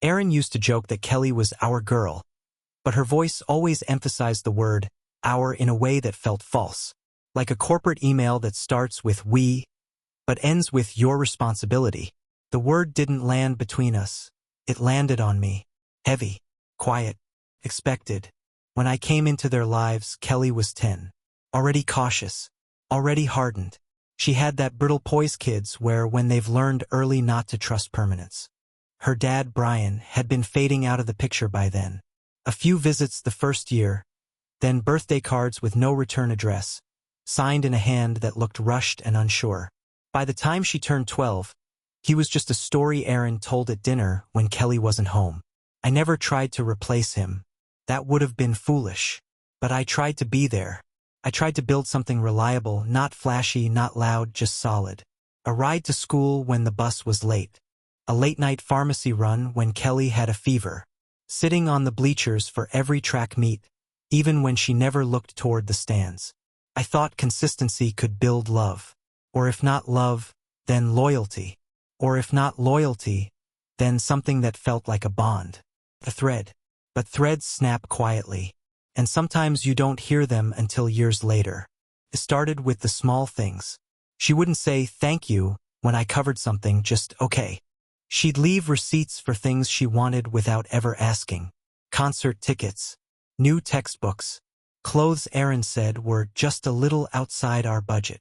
Erin used to joke that Kelly was our girl, but her voice always emphasized the word our in a way that felt false, like a corporate email that starts with we, but ends with your responsibility. The word didn't land between us. It landed on me. Heavy, quiet, expected. When I came into their lives, Kelly was 10. Already cautious, already hardened. She had that brittle poise kids where when they've learned early not to trust permanence. Her dad, Brian, had been fading out of the picture by then. A few visits the first year, then birthday cards with no return address, signed in a hand that looked rushed and unsure. By the time she turned 12, he was just a story Erin told at dinner when Kelly wasn't home. I never tried to replace him. That would have been foolish. But I tried to be there. I tried to build something reliable, not flashy, not loud, just solid. A ride to school when the bus was late. A late-night pharmacy run when Kelly had a fever. Sitting on the bleachers for every track meet, even when she never looked toward the stands. I thought consistency could build love. Or if not love, then loyalty. Or if not loyalty, then something that felt like a bond. A thread. But threads snap quietly, and sometimes you don't hear them until years later. It started with the small things. She wouldn't say thank you when I covered something, just okay. She'd leave receipts for things she wanted without ever asking. Concert tickets, new textbooks, clothes Erin said were just a little outside our budget.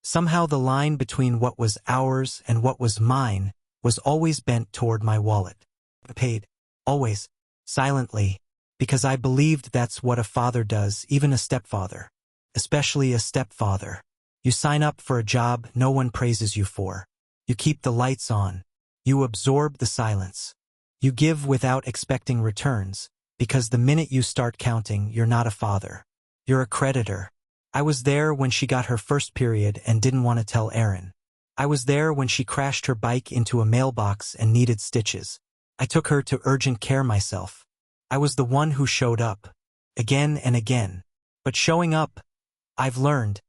Somehow the line between what was ours and what was mine was always bent toward my wallet. I paid, always, silently, because I believed that's what a father does, even a stepfather. Especially a stepfather. You sign up for a job no one praises you for. You keep the lights on. You absorb the silence. You give without expecting returns, because the minute you start counting, you're not a father. You're a creditor. I was there when she got her first period and didn't want to tell Erin. I was there when she crashed her bike into a mailbox and needed stitches. I took her to urgent care myself. I was the one who showed up. Again and again. But showing up, I've learned,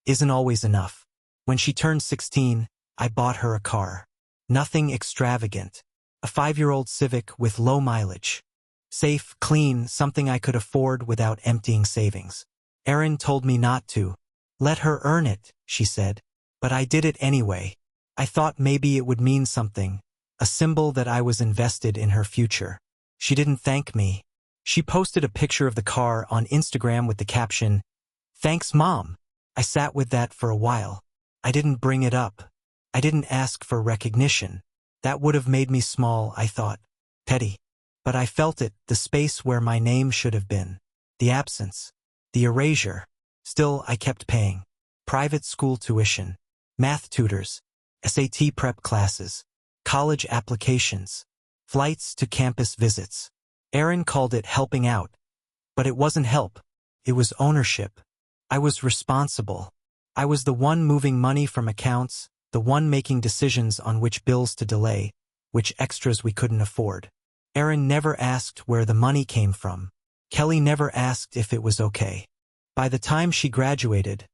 isn't always enough. When she turned 16, I bought her a car. Nothing extravagant. A 5-year-old Civic with low mileage. Safe, clean, something I could afford without emptying savings. Erin told me not to. Let her earn it, she said. But I did it anyway. I thought maybe it would mean something. A symbol that I was invested in her future. She didn't thank me. She posted a picture of the car on Instagram with the caption, "Thanks, Mom." I sat with that for a while. I didn't bring it up. I didn't ask for recognition. That would have made me small, I thought. Petty. But I felt it, the space where my name should have been. The absence. The erasure. Still, I kept paying. Private school tuition. Math tutors. SAT prep classes. College applications. Flights to campus visits. Erin called it helping out. But it wasn't help. It was ownership. I was responsible. I was the one moving money from accounts, the one making decisions on which bills to delay, which extras we couldn't afford. Erin never asked where the money came from. Kelly never asked if it was okay. By the time she graduated,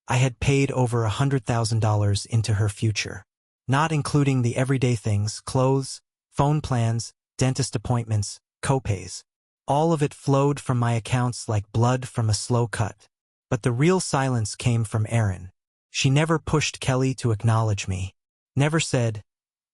I had paid over $100,000 into her future. Not including the everyday things, clothes, phone plans, dentist appointments, copays. All of it flowed from my accounts like blood from a slow cut. But the real silence came from Erin. She never pushed Kelly to acknowledge me. Never said,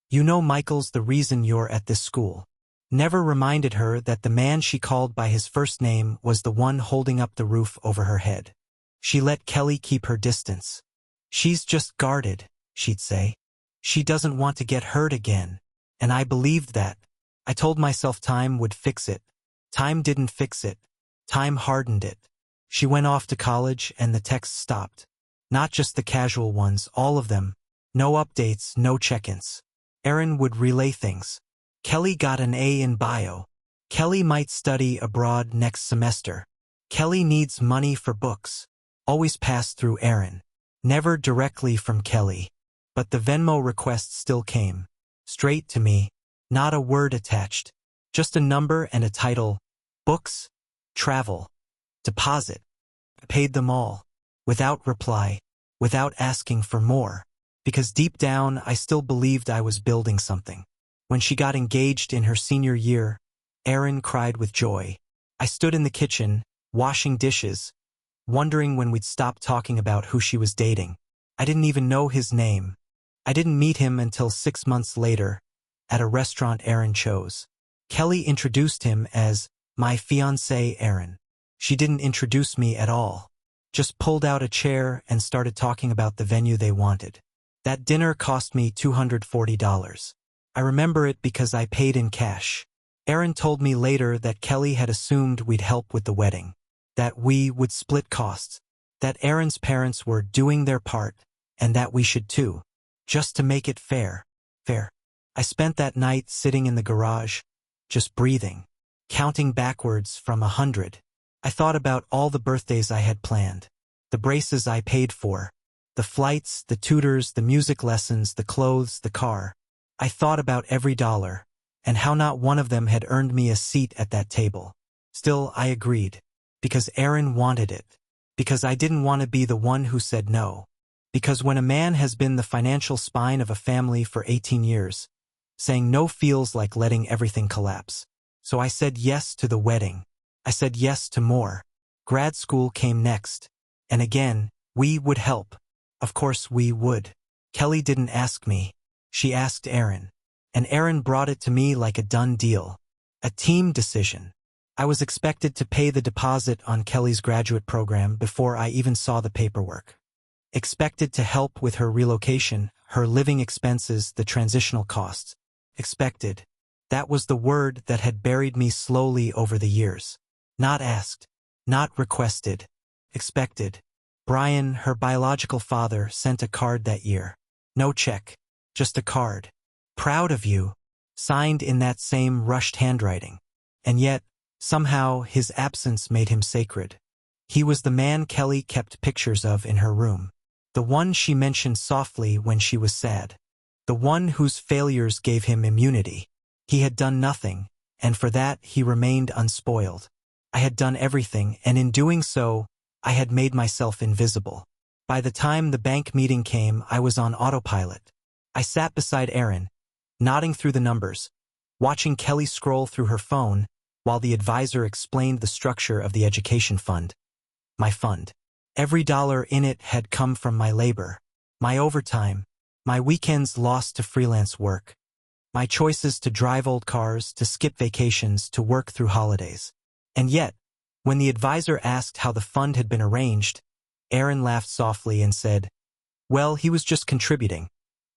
"You know Michael's the reason you're at this school." Never reminded her that the man she called by his first name was the one holding up the roof over her head. She let Kelly keep her distance. "She's just guarded," she'd say. "She doesn't want to get hurt again." And I believed that. I told myself time would fix it. Time didn't fix it. Time hardened it. She went off to college and the texts stopped. Not just the casual ones, all of them. No updates, no check-ins. Erin would relay things. Kelly got an A in bio. Kelly might study abroad next semester. Kelly needs money for books. Always passed through Erin. Never directly from Kelly. But the Venmo request still came. Straight to me. Not a word attached. Just a number and a title. Books. Travel. Deposit. I paid them all. Without reply. Without asking for more. Because deep down I still believed I was building something. When she got engaged in her senior year, Erin cried with joy. I stood in the kitchen, washing dishes, wondering when we'd stop talking about who she was dating. I didn't even know his name. I didn't meet him until 6 months later, at a restaurant Erin chose. Kelly introduced him as my fiancé Erin. She didn't introduce me at all. Just pulled out a chair and started talking about the venue they wanted. That dinner cost me $240. I remember it because I paid in cash. Erin told me later that Kelly had assumed we'd help with the wedding, that we would split costs, that Erin's parents were doing their part, and that we should too, just to make it fair. I spent that night sitting in the garage, just breathing, counting backwards from 100. I thought about all the birthdays I had planned, the braces I paid for, the flights, the tutors, the music lessons, the clothes, the car. I thought about every dollar, and how not one of them had earned me a seat at that table. Still, I agreed, because Erin wanted it, because I didn't want to be the one who said no, because when a man has been the financial spine of a family for 18 years, saying no feels like letting everything collapse. So I said yes to the wedding. I said yes to more. Grad school came next. And again, we would help. Of course we would. Kelly didn't ask me. She asked Erin. And Erin brought it to me like a done deal. A team decision. I was expected to pay the deposit on Kelly's graduate program before I even saw the paperwork. Expected to help with her relocation, her living expenses, the transitional costs. Expected. That was the word that had buried me slowly over the years. Not asked. Not requested. Expected. Brian, her biological father, sent a card that year. No check. Just a card. Proud of you. Signed in that same rushed handwriting. And yet, somehow, his absence made him sacred. He was the man Kelly kept pictures of in her room. The one she mentioned softly when she was sad. The one whose failures gave him immunity. He had done nothing, and for that he remained unspoiled. I had done everything, and in doing so, I had made myself invisible. By the time the bank meeting came, I was on autopilot. I sat beside Erin, nodding through the numbers, watching Kelly scroll through her phone, while the advisor explained the structure of the education fund. My fund. Every dollar in it had come from my labor, my overtime, my weekends lost to freelance work, my choices to drive old cars, to skip vacations, to work through holidays. And yet, when the advisor asked how the fund had been arranged, Erin laughed softly and said, "Well, he was just contributing.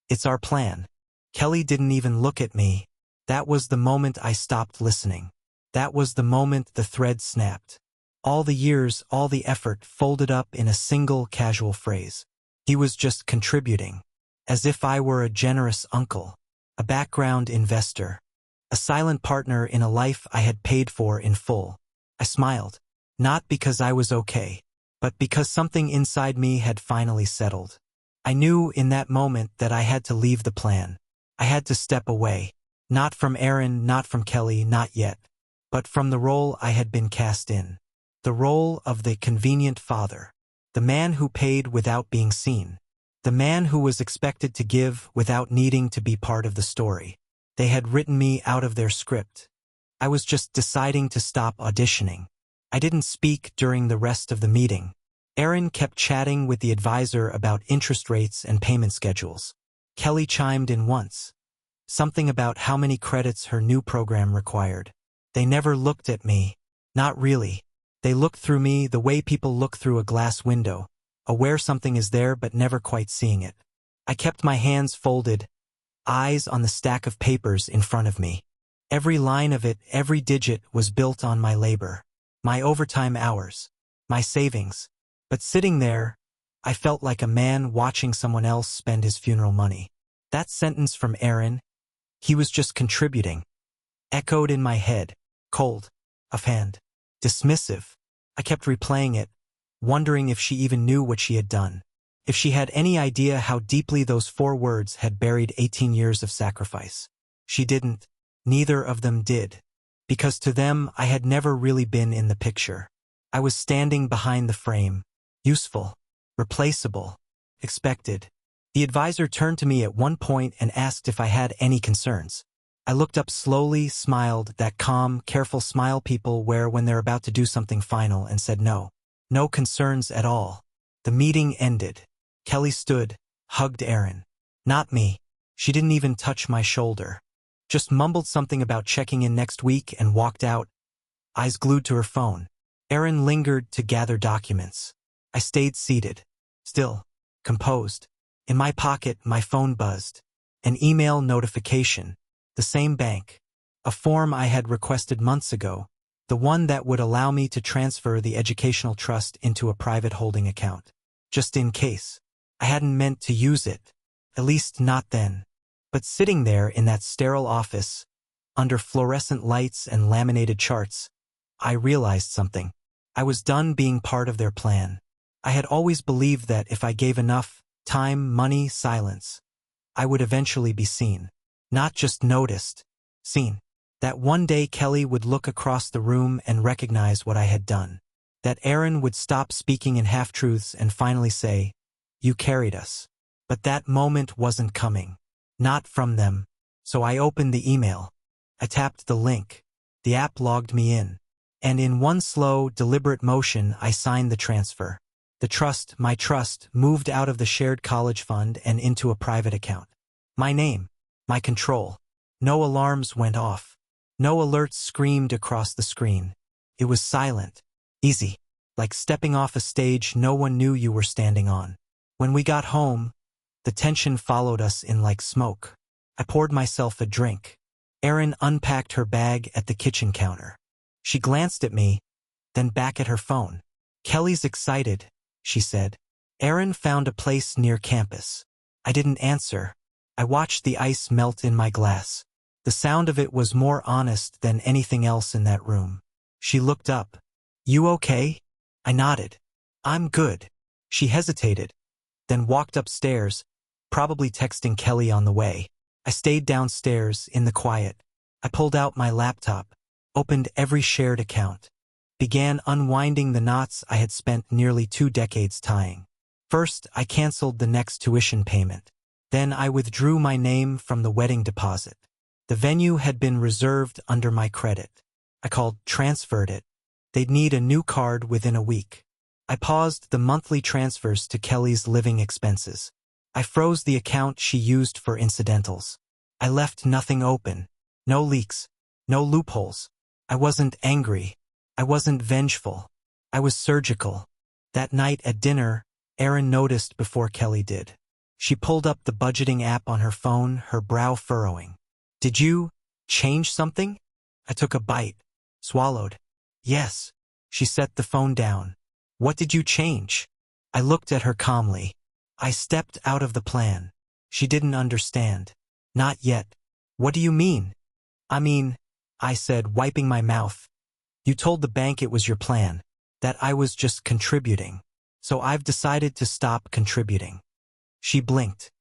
It's our plan." Kelly didn't even look at me. That was the moment I stopped listening. That was the moment the thread snapped. All the years, all the effort folded up in a single casual phrase. He was just contributing. As if I were a generous uncle, a background investor, a silent partner in a life I had paid for in full. I smiled, not because I was okay, but because something inside me had finally settled. I knew in that moment that I had to leave the plan. I had to step away, not from Erin, not from Kelly, not yet, but from the role I had been cast in. The role of the convenient father, the man who paid without being seen. The man who was expected to give without needing to be part of the story. They had written me out of their script. I was just deciding to stop auditioning. I didn't speak during the rest of the meeting. Erin kept chatting with the advisor about interest rates and payment schedules. Kelly chimed in once. Something about how many credits her new program required. They never looked at me. Not really. They looked through me the way people look through a glass window, aware something is there but never quite seeing it. I kept my hands folded, eyes on the stack of papers in front of me. Every line of it, every digit was built on my labor, my overtime hours, my savings. But sitting there, I felt like a man watching someone else spend his funeral money. That sentence from Erin, "He was just contributing," echoed in my head, cold, offhand, dismissive. I kept replaying it, wondering if she even knew what she had done, if she had any idea how deeply those 4 words had buried 18 years of sacrifice. She didn't. Neither of them did. Because to them, I had never really been in the picture. I was standing behind the frame, useful, replaceable, expected. The advisor turned to me at one point and asked if I had any concerns. I looked up slowly, smiled, that calm, careful smile people wear when they're about to do something final, and said no. No concerns at all. The meeting ended. Kelly stood, hugged Aaron. Not me. She didn't even touch my shoulder. Just mumbled something about checking in next week and walked out, eyes glued to her phone. Aaron lingered to gather documents. I stayed seated, still, composed. In my pocket, my phone buzzed. An email notification. The same bank. A form I had requested months ago. The one that would allow me to transfer the educational trust into a private holding account. Just in case. I hadn't meant to use it. At least not then. But sitting there in that sterile office, under fluorescent lights and laminated charts, I realized something. I was done being part of their plan. I had always believed that if I gave enough time, money, silence, I would eventually be seen. Not just noticed, seen. That one day Kelly would look across the room and recognize what I had done. That Aaron would stop speaking in half-truths and finally say, "You carried us." But that moment wasn't coming. Not from them. So I opened the email. I tapped the link. The app logged me in. And in one slow, deliberate motion, I signed the transfer. The trust, my trust, moved out of the shared college fund and into a private account. My name. My control. No alarms went off. No alerts screamed across the screen. It was silent. Easy. Like stepping off a stage no one knew you were standing on. When we got home, the tension followed us in like smoke. I poured myself a drink. Erin unpacked her bag at the kitchen counter. She glanced at me, then back at her phone. "Kelly's excited," she said. "Erin found a place near campus." I didn't answer. I watched the ice melt in my glass. The sound of it was more honest than anything else in that room. She looked up. "You okay?" I nodded. "I'm good." She hesitated, then walked upstairs, probably texting Kelly on the way. I stayed downstairs in the quiet. I pulled out my laptop, opened every shared account, began unwinding the knots I had spent nearly 2 decades tying. First, I canceled the next tuition payment. Then I withdrew my name from the wedding deposit. The venue had been reserved under my credit. I called, transferred it. They'd need a new card within a week. I paused the monthly transfers to Kelly's living expenses. I froze the account she used for incidentals. I left nothing open. No leaks. No loopholes. I wasn't angry. I wasn't vengeful. I was surgical. That night at dinner, Erin noticed before Kelly did. She pulled up the budgeting app on her phone, her brow furrowing. "Did you change something?" I took a bite, swallowed. "Yes." She set the phone down. "What did you change?" I looked at her calmly. I stepped out of the plan. She didn't understand. "Not yet." "What do you mean?" I said, wiping my mouth. "You told the bank it was your plan, that I was just contributing. So I've decided to stop contributing." She blinked.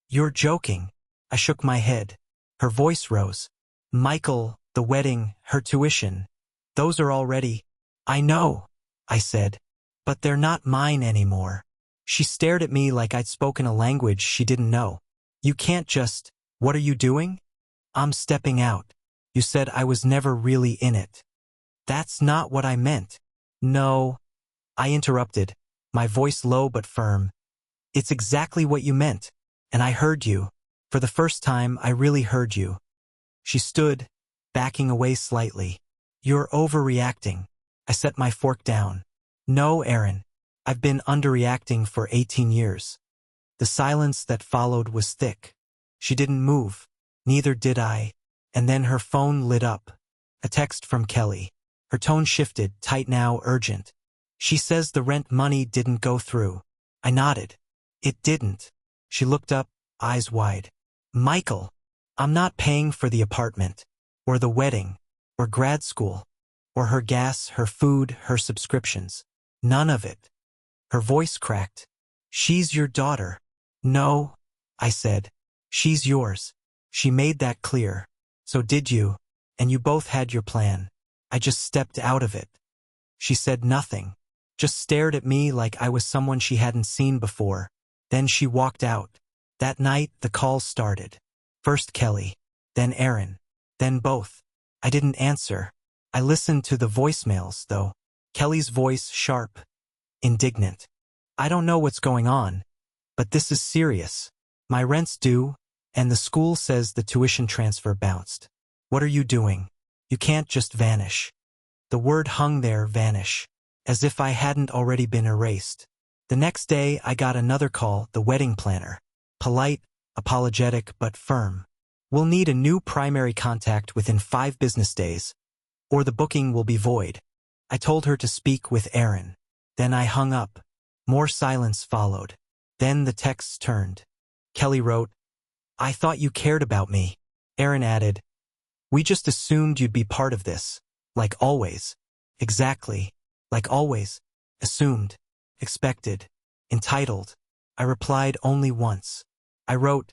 "You're joking." I shook my head. Her voice rose. "Michael, the wedding, her tuition. Those are already—" "I know," I said. "But they're not mine anymore." She stared at me like I'd spoken a language she didn't know. "You can't just— What are you doing?" "I'm stepping out. You said I was never really in it." "That's not what I meant." "No," I interrupted, my voice low but firm. "It's exactly what you meant. And I heard you. For the first time, I really heard you." She stood, backing away slightly. "You're overreacting." I set my fork down. "No, Erin. I've been underreacting for 18 years. The silence that followed was thick. She didn't move. Neither did I. And then her phone lit up. A text from Kelly. Her tone shifted, tight now, urgent. "She says the rent money didn't go through." I nodded. "It didn't." She looked up, eyes wide. "Michael, I'm not paying for the apartment, or the wedding, or grad school, or her gas, her food, her subscriptions. None of it." Her voice cracked. "She's your daughter." "No," I said. "She's yours." She made that clear. "So did you, and you both had your plan. I just stepped out of it." She said nothing, just stared at me like I was someone she hadn't seen before. Then she walked out. That night, the calls started. First Kelly, then Erin. Then both. I didn't answer. I listened to the voicemails, though. Kelly's voice sharp, indignant. I don't know what's going on, but this is serious. My rent's due, and the school says the tuition transfer bounced. What are you doing? You can't just vanish. The word hung there, vanish, as if I hadn't already been erased. The next day I got another call, the wedding planner. Polite, apologetic, but firm. We'll need a new primary contact within 5 business days, or the booking will be void. I told her to speak with Aaron. Then I hung up. More silence followed. Then the texts turned. Kelly wrote, I thought you cared about me. Aaron added, we just assumed you'd be part of this. Like always. Exactly. Like always. Assumed. Expected. Entitled. I replied only once. I wrote,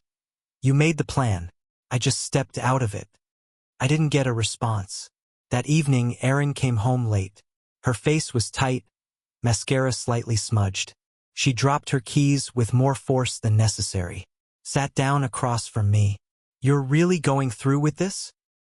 you made the plan. I just stepped out of it. I didn't get a response. That evening, Erin came home late. Her face was tight, mascara slightly smudged. She dropped her keys with more force than necessary. Sat down across from me. You're really going through with this?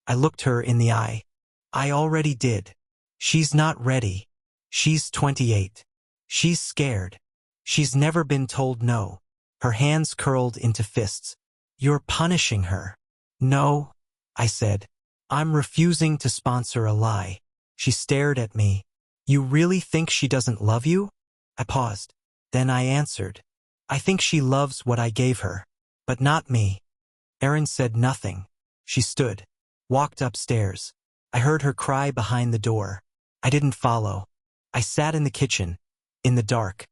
I looked her in the eye. I already did. She's not ready. She's 28. She's scared. She's never been told no. Her hands curled into fists. You're punishing her. No, I said. I'm refusing to sponsor a lie. She stared at me. You really think she doesn't love you? I paused. Then I answered. I think she loves what I gave her. But not me. Erin said nothing. She stood. Walked upstairs. I heard her cry behind the door. I didn't follow. I sat in the kitchen, in the dark,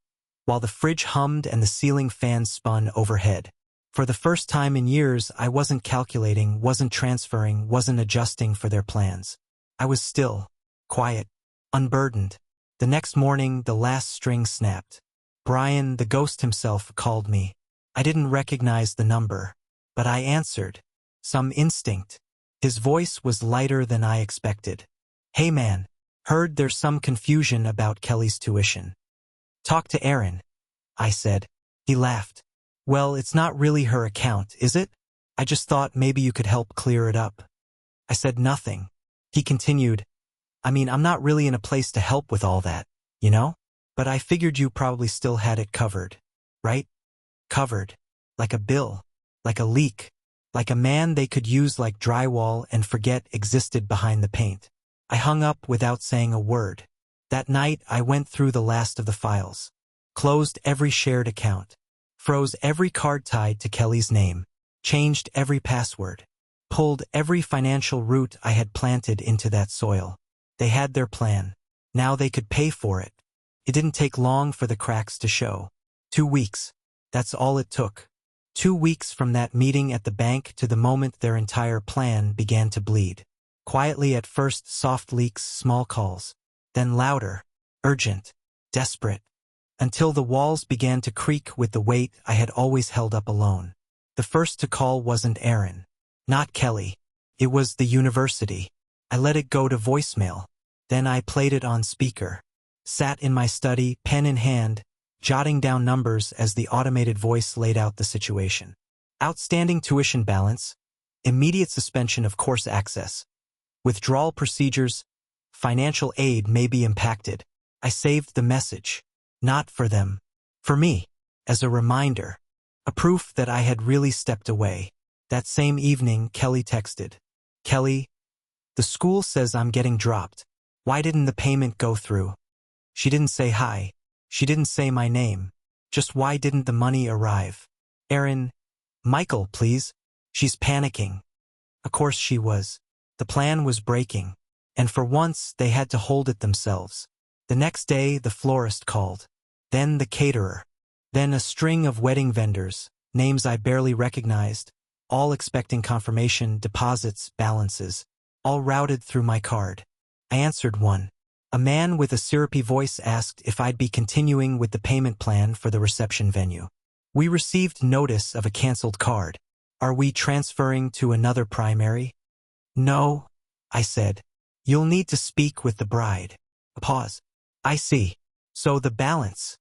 while the fridge hummed and the ceiling fan spun overhead. For the first time in years, I wasn't calculating, wasn't transferring, wasn't adjusting for their plans. I was still, quiet, unburdened. The next morning, the last string snapped. Brian, the ghost himself, called me. I didn't recognize the number, but I answered. Some instinct. His voice was lighter than I expected. Hey man, heard there's some confusion about Kelly's tuition. Talk to Aaron, I said. He laughed. Well, it's not really her account, is it? I just thought maybe you could help clear it up. I said nothing. He continued, I mean, I'm not really in a place to help with all that, you know? But I figured you probably still had it covered, right? Covered. Like a bill. Like a leak. Like a man they could use like drywall and forget existed behind the paint. I hung up without saying a word. That night, I went through the last of the files. Closed every shared account. Froze every card tied to Kelly's name. Changed every password. Pulled every financial root I had planted into that soil. They had their plan. Now they could pay for it. It didn't take long for the cracks to show. 2 weeks. That's all it took. 2 weeks from that meeting at the bank to the moment their entire plan began to bleed. Quietly at first, soft leaks, small calls. Then louder, urgent, desperate. Until the walls began to creak with the weight I had always held up alone. The first to call wasn't Aaron. Not Kelly. It was the university. I let it go to voicemail. Then I played it on speaker. Sat in my study, pen in hand, jotting down numbers as the automated voice laid out the situation. Outstanding tuition balance, immediate suspension of course access, withdrawal procedures, financial aid may be impacted. I saved the message. Not for them. For me. As a reminder. A proof that I had really stepped away. That same evening, Kelly texted. Kelly, the school says I'm getting dropped. Why didn't the payment go through? She didn't say hi. She didn't say my name. Just why didn't the money arrive? Aaron, Michael, please. She's panicking. Of course she was. The plan was breaking. And for once, they had to hold it themselves. The next day, the florist called. Then the caterer. Then a string of wedding vendors, names I barely recognized, all expecting confirmation, deposits, balances, all routed through my card. I answered one. A man with a syrupy voice asked if I'd be continuing with the payment plan for the reception venue. We received notice of a canceled card. Are we transferring to another primary? No, I said. You'll need to speak with the bride. A pause. I see. So the balance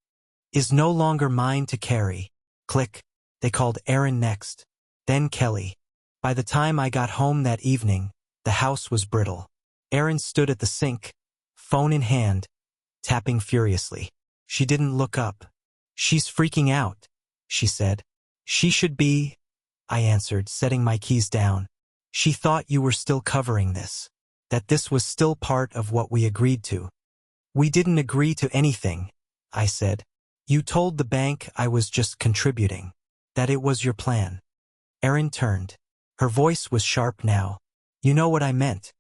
is no longer mine to carry. Click. They called Aaron next. Then Kelly. By the time I got home that evening, The house was brittle. Erin stood at the sink, phone in hand, tapping furiously. She didn't look up. "She's freaking out," she said. "She should be," I answered, setting my keys down. "She thought you were still covering this. That this was still part of what we agreed to." "We didn't agree to anything," I said. "You told the bank I was just contributing. That it was your plan." Erin turned. Her voice was sharp now. "You know what I meant."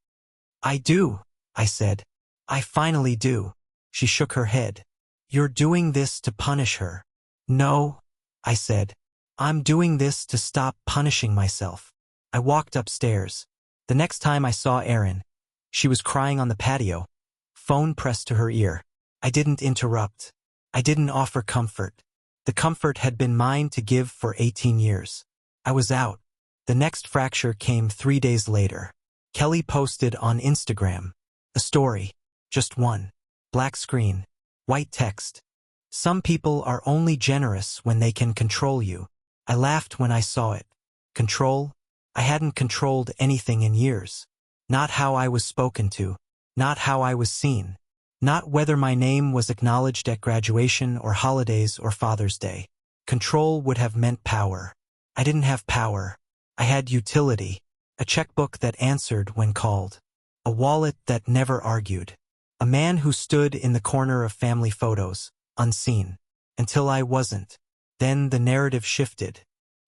"I do," I said. "I finally do." She shook her head. "You're doing this to punish her." "No," I said. "I'm doing this to stop punishing myself." I walked upstairs. The next time I saw Erin, she was crying on the patio, phone pressed to her ear. I didn't interrupt. I didn't offer comfort. The comfort had been mine to give for 18 years. I was out. The next fracture came 3 days later. Kelly posted on Instagram. A story. Just one. Black screen. White text. "Some people are only generous when they can control you." I laughed when I saw it. Control? I hadn't controlled anything in years. Not how I was spoken to. Not how I was seen. Not whether my name was acknowledged at graduation or holidays or Father's Day. Control would have meant power. I didn't have power. I had utility. A checkbook that answered when called. A wallet that never argued. A man who stood in the corner of family photos, unseen. Until I wasn't. Then the narrative shifted.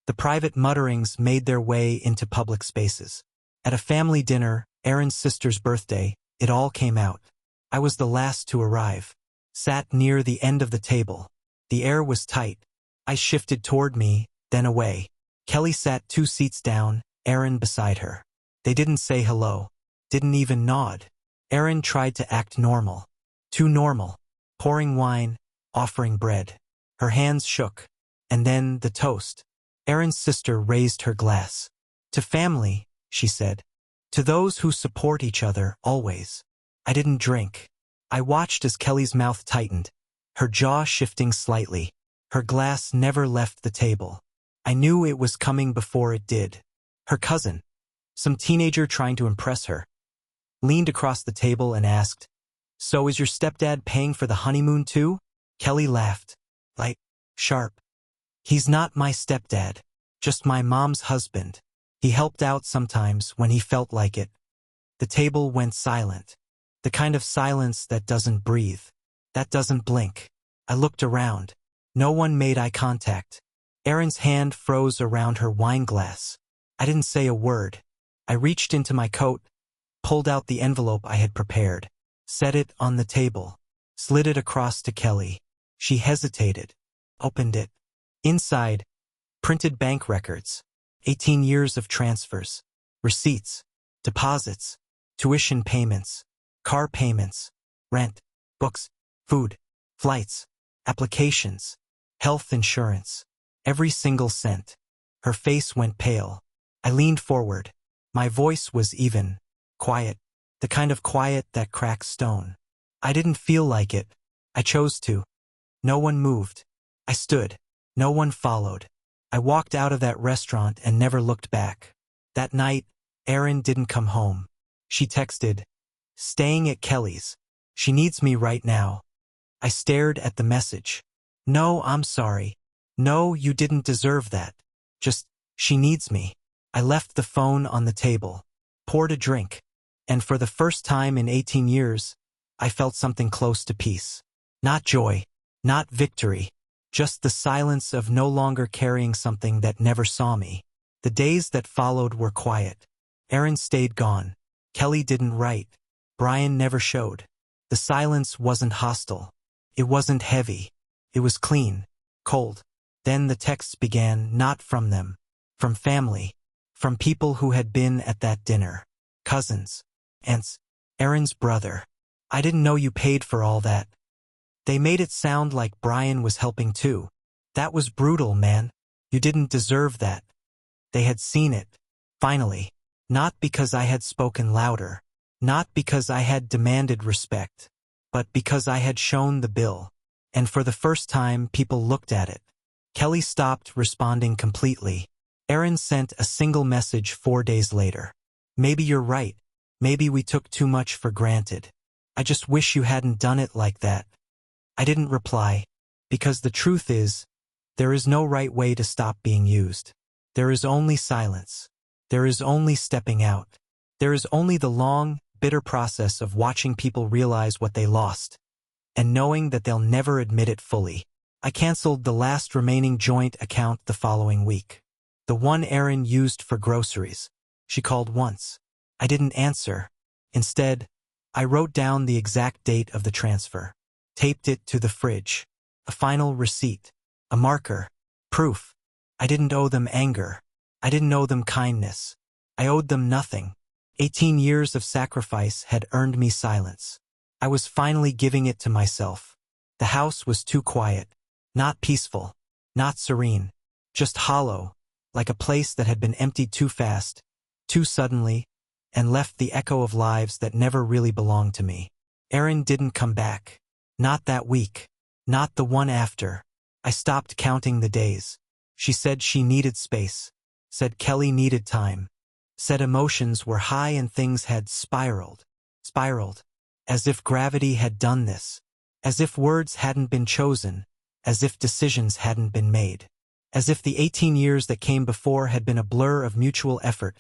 The private mutterings made their way into public spaces. At a family dinner, Erin's sister's birthday, it all came out. I was the last to arrive. Sat near the end of the table. The air was tight. I shifted toward me, then away. Kelly sat 2 seats down, Erin beside her. They didn't say hello. Didn't even nod. Erin tried to act normal. Too normal. Pouring wine, offering bread. Her hands shook. And then the toast. Erin's sister raised her glass. "To family," she said. "To those who support each other, always." I didn't drink. I watched as Kelly's mouth tightened, her jaw shifting slightly. Her glass never left the table. I knew it was coming before it did. Her cousin, some teenager trying to impress her, leaned across the table and asked, "So is your stepdad paying for the honeymoon too?" Kelly laughed. Light, sharp. "He's not my stepdad, just my mom's husband. He helped out sometimes when he felt like it." The table went silent. The kind of silence that doesn't breathe, that doesn't blink. I looked around. No one made eye contact. Erin's hand froze around her wine glass. I didn't say a word. I reached into my coat, pulled out the envelope I had prepared, set it on the table, slid it across to Kelly. She hesitated, opened it. Inside, printed bank records, 18 years of transfers, receipts, deposits, tuition payments, car payments, rent, books, food, flights, applications, health insurance, every single cent. Her face went pale. I leaned forward. My voice was even, quiet, the kind of quiet that cracks stone. I didn't feel like it. I chose to. No one moved. I stood. No one followed. I walked out of that restaurant and never looked back. That night, Erin didn't come home. She texted, "Staying at Kelly's. She needs me right now." I stared at the message. "No, I'm sorry. No, you didn't deserve that. Just, she needs me." I left the phone on the table, poured a drink, and for the first time in 18 years, I felt something close to peace. Not joy, not victory, just the silence of no longer carrying something that never saw me. The days that followed were quiet. Erin stayed gone. Kelly didn't write. Brian never showed. The silence wasn't hostile. It wasn't heavy. It was clean, cold. Then the texts began, not from them, from family, from people who had been at that dinner, cousins, aunts, Erin's brother. "I didn't know you paid for all that." They made it sound like Brian was helping too. "That was brutal, man. You didn't deserve that." They had seen it. Finally. Not because I had spoken louder. Not because I had demanded respect. But because I had shown the bill. And for the first time, people looked at it. Kelly stopped responding completely. Erin sent a single message 4 days later. "Maybe you're right," Maybe we took too much for granted. I just wish you hadn't done it like that. I didn't reply, because the truth is, there is no right way to stop being used. There is only silence. There is only stepping out. There is only the long, bitter process of watching people realize what they lost, and knowing that they'll never admit it fully. I canceled the last remaining joint account the following week. The one Erin used for groceries. She called once. I didn't answer. Instead, I wrote down the exact date of the transfer, taped it to the fridge. A final receipt. A marker. Proof. I didn't owe them anger. I didn't owe them kindness. I owed them nothing. 18 years of sacrifice had earned me silence. I was finally giving it to myself. The house was too quiet. Not peaceful. Not serene. Just hollow, like a place that had been emptied too fast, too suddenly, and left the echo of lives that never really belonged to me. Erin didn't come back. Not that week. Not the one after. I stopped counting the days. She said she needed space. Said Kelly needed time. Said emotions were high and things had spiraled. Spiraled. As if gravity had done this. As if words hadn't been chosen. As if decisions hadn't been made. As if the 18 years that came before had been a blur of mutual effort,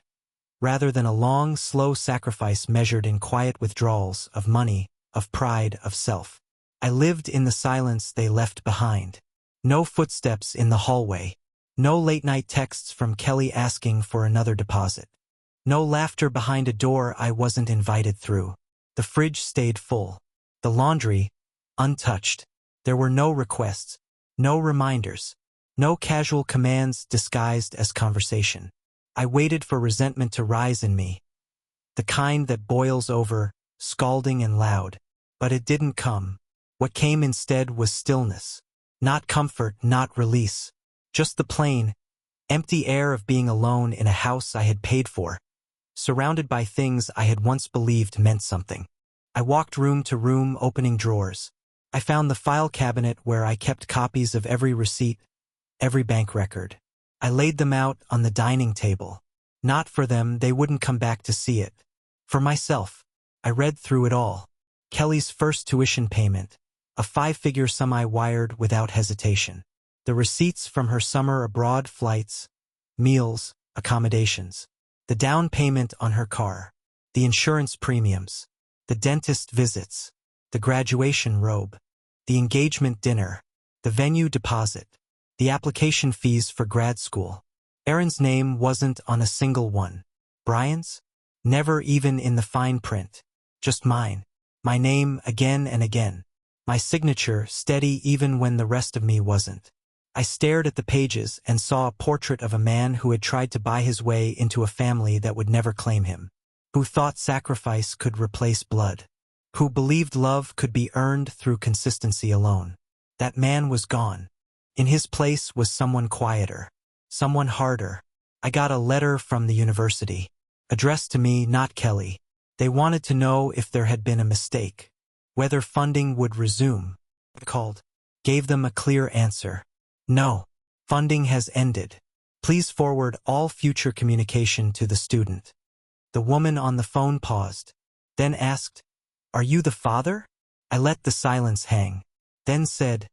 rather than a long, slow sacrifice measured in quiet withdrawals of money, of pride, of self. I lived in the silence they left behind. No footsteps in the hallway. No late-night texts from Kelly asking for another deposit. No laughter behind a door I wasn't invited through. The fridge stayed full. The laundry, untouched. There were no requests, no reminders, no casual commands disguised as conversation. I waited for resentment to rise in me, the kind that boils over, scalding and loud. But it didn't come. What came instead was stillness. Not comfort, not release. Just the plain, empty air of being alone in a house I had paid for, surrounded by things I had once believed meant something. I walked room to room, opening drawers. I found the file cabinet where I kept copies of every receipt, every bank record. I laid them out on the dining table. Not for them, they wouldn't come back to see it. For myself, I read through it all. Kelly's first tuition payment, a 5-figure sum I wired without hesitation. The receipts from her summer abroad flights, meals, accommodations. The down payment on her car. The insurance premiums. The dentist visits. The graduation robe. The engagement dinner. The venue deposit. The application fees for grad school. Erin's name wasn't on a single one. Brian's? Never even in the fine print. Just mine. My name again and again. My signature steady even when the rest of me wasn't. I stared at the pages and saw a portrait of a man who had tried to buy his way into a family that would never claim him. Who thought sacrifice could replace blood. Who believed love could be earned through consistency alone. That man was gone. In his place was someone quieter. Someone harder. I got a letter from the university. Addressed to me, not Kelly. They wanted to know if there had been a mistake. Whether funding would resume. I called. Gave them a clear answer. No. Funding has ended. Please forward all future communication to the student. The woman on the phone paused. Then asked, "Are you the father?" I let the silence hang. Then said,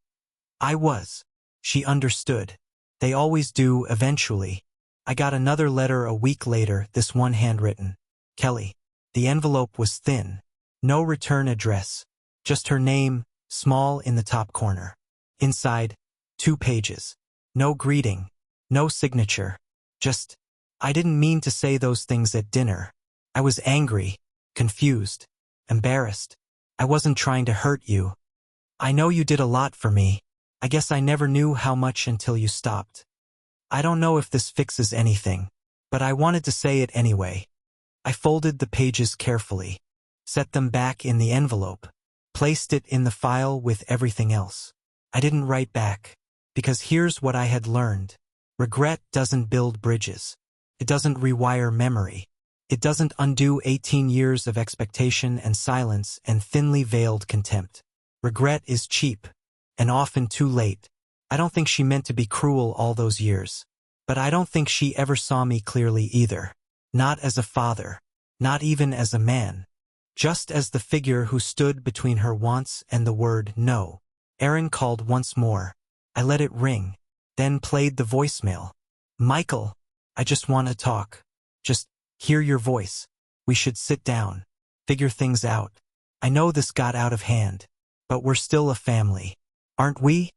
"I was." She understood. They always do, eventually. I got another letter a week later, this one handwritten. Kelly. The envelope was thin. No return address. Just her name, small in the top corner. Inside, 2 pages. No greeting. No signature. Just, I didn't mean to say those things at dinner. I was angry, confused, embarrassed. I wasn't trying to hurt you. I know you did a lot for me. I guess I never knew how much until you stopped. I don't know if this fixes anything, but I wanted to say it anyway. I folded the pages carefully, set them back in the envelope, placed it in the file with everything else. I didn't write back, because here's what I had learned. Regret doesn't build bridges. It doesn't rewire memory. It doesn't undo 18 years of expectation and silence and thinly veiled contempt. Regret is cheap, and often too late. I don't think she meant to be cruel all those years. But I don't think she ever saw me clearly either. Not as a father. not even as a man. Just as the figure who stood between her wants and the word no. Aaron called once more. I let it ring, then played the voicemail. Michael, I just want to talk. Just hear your voice. We should sit down. Figure things out. I know this got out of hand, but we're still a family. Aren't we?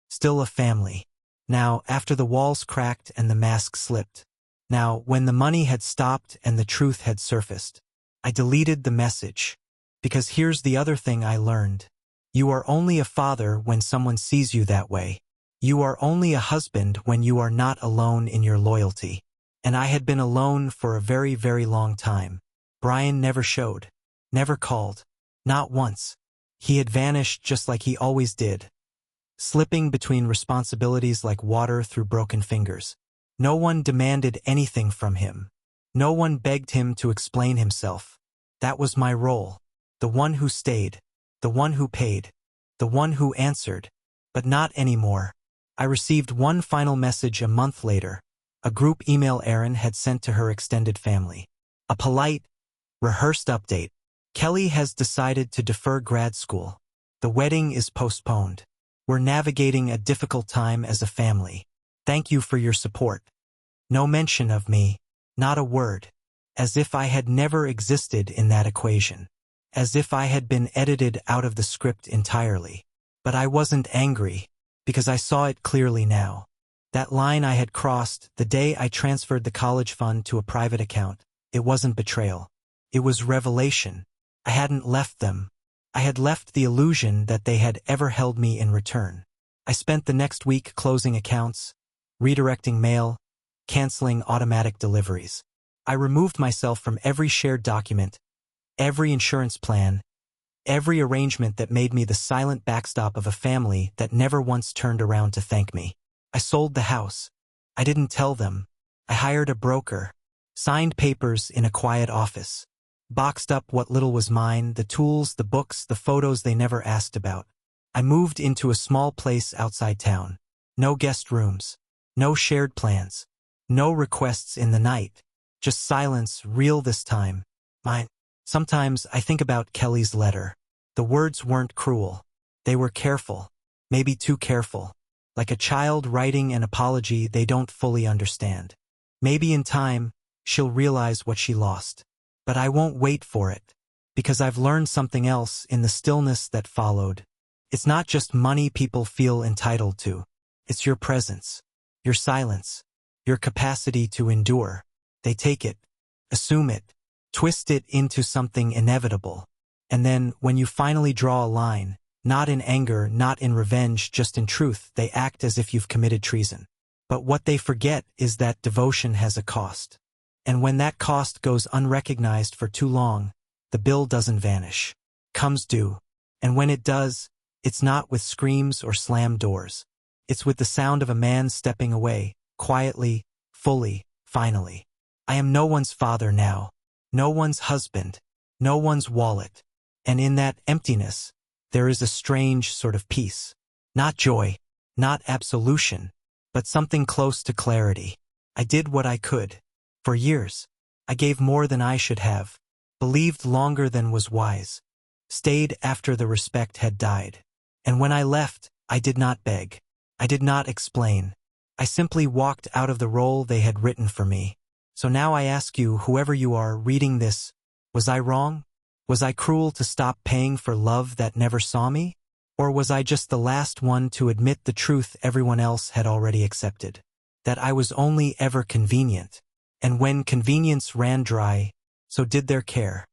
Still a family. Now, after the walls cracked and the mask slipped. Now, when the money had stopped and the truth had surfaced. I deleted the message. Because here's the other thing I learned. You are only a father when someone sees you that way. You are only a husband when you are not alone in your loyalty. And I had been alone for a very, very long time. Brian never showed. Never called. Not once. He had vanished just like he always did. Slipping between responsibilities like water through broken fingers. No one demanded anything from him. No one begged him to explain himself. That was my role. The one who stayed. The one who paid. The one who answered. But not anymore. I received one final message a month later. A group email Aaron had sent to her extended family. A polite, rehearsed update. Kelly has decided to defer grad school. The wedding is postponed. We're navigating a difficult time as a family. Thank you for your support. No mention of me. Not a word. As if I had never existed in that equation. As if I had been edited out of the script entirely. But I wasn't angry, because I saw it clearly now. That line I had crossed the day I transferred the college fund to a private account, it wasn't betrayal. It was revelation. I hadn't left them. I had left the illusion that they had ever held me in return. I spent the next week closing accounts, redirecting mail, canceling automatic deliveries. I removed myself from every shared document, every insurance plan, every arrangement that made me the silent backstop of a family that never once turned around to thank me. I sold the house. I didn't tell them. I hired a broker, signed papers in a quiet office, boxed up what little was mine, the tools, the books, the photos they never asked about. I moved into a small place outside town. No guest rooms. No shared plans. No requests in the night. Just silence, real this time. Mine. Sometimes I think about Kelly's letter. The words weren't cruel. They were careful. Maybe too careful. Like a child writing an apology they don't fully understand. Maybe in time, she'll realize what she lost. But I won't wait for it. Because I've learned something else in the stillness that followed. It's not just money people feel entitled to. It's your presence. Your silence. Your capacity to endure. They take it. Assume it. Twist it into something inevitable. And then, when you finally draw a line, not in anger, not in revenge, just in truth, they act as if you've committed treason. But what they forget is that devotion has a cost. And when that cost goes unrecognized for too long, the bill doesn't vanish. Comes due. And when it does, it's not with screams or slammed doors. It's with the sound of a man stepping away, quietly, fully, finally. I am no one's father now. No one's husband. No one's wallet. And in that emptiness, there is a strange sort of peace. Not joy, not absolution, but something close to clarity. I did what I could. For years, I gave more than I should have, believed longer than was wise, stayed after the respect had died. And when I left, I did not beg. I did not explain. I simply walked out of the role they had written for me. So now I ask you, whoever you are reading this, was I wrong? Was I cruel to stop paying for love that never saw me? Or was I just the last one to admit the truth everyone else had already accepted? That I was only ever convenient. And when convenience ran dry, so did their care.